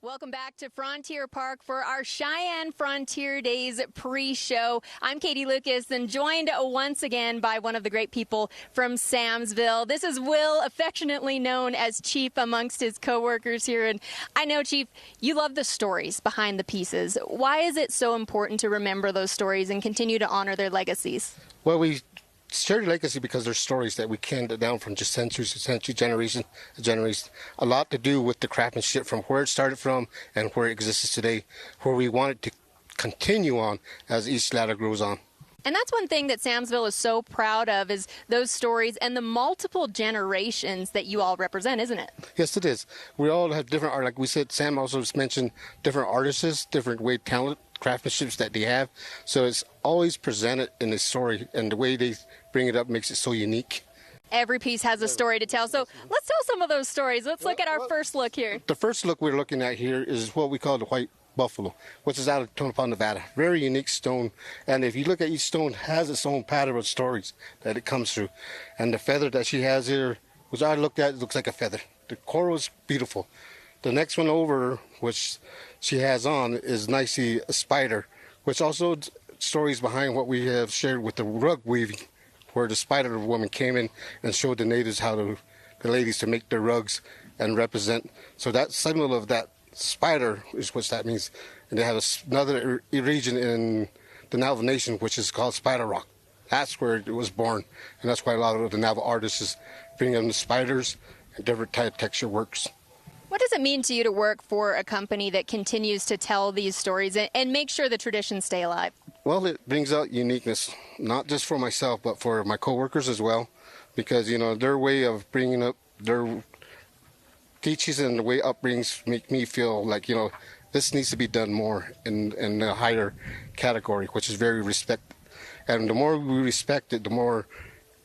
Welcome back to Frontier Park for our Cheyenne Frontier Days pre-show. I'm Katie Lucas and joined once again by one of the great people from Samsville. This is Will, affectionately known as Chief amongst his coworkers here. And I know, Chief, you love the stories behind the pieces. Why is it so important to remember those stories and continue to honor their legacies? Well, we share legacy because they're stories that we handed down from just centuries to century, generation to generation. A lot to do with the craftsmanship from where it started from and where it exists today, where we want it to continue on as each ladder grows on. And that's one thing that Samsville is so proud of, is those stories and the multiple generations that you all represent, isn't it? Yes, it is. We all have different art. Like we said, Sam also mentioned different artists, different way talent, craftsmanships that they have. So it's always presented in the story, and the way they bring it up makes it so unique. Every piece has a story to tell. So let's tell some of those stories. Let's look at our first look here. The first look we're looking at here is what we call the white buffalo, which is out of Tonopah, Nevada. Very unique stone, and if you look at each stone, has its own pattern of stories that it comes through. And the feather that she has here, which I looked at, it looks like a feather. The coral is beautiful. The next one over, which she has on, is nicely a spider, which also stories behind what we have shared with the rug weaving, where the spider woman came in and showed the natives how to, the ladies, to make their rugs and represent. So that symbol of that spider is what that means. And they have another region in the Navajo Nation which is called Spider Rock. That's where it was born, and that's why a lot of the Navajo artists bring in the spiders and different type of texture works. What does it mean to you to work for a company that continues to tell these stories and make sure the traditions stay alive? Well, it brings out uniqueness, not just for myself, but for my coworkers as well, because, you know, their way of bringing up their teachings and the way upbringings make me feel like, you know, this needs to be done more in a higher category, which is very respect. And the more we respect it, the more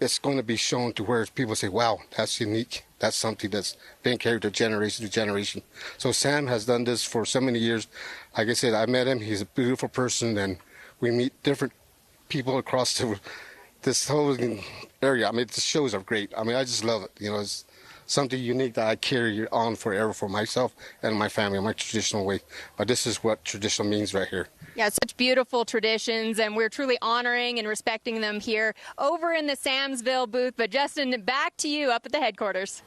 it's going to be shown to where people say, wow, that's unique. That's something that's been carried to generation. So Sam has done this for so many years. Like I said, I met him. He's a beautiful person, and we meet different people across this whole area. I mean, the shows are great. I mean, I just love it. You know, it's something unique that I carry on forever for myself and my family, my traditional way. But this is what traditional means right here. Yeah, such beautiful traditions, and we're truly honoring and respecting them here over in the Samsville booth. But Justin, back to you up at the headquarters.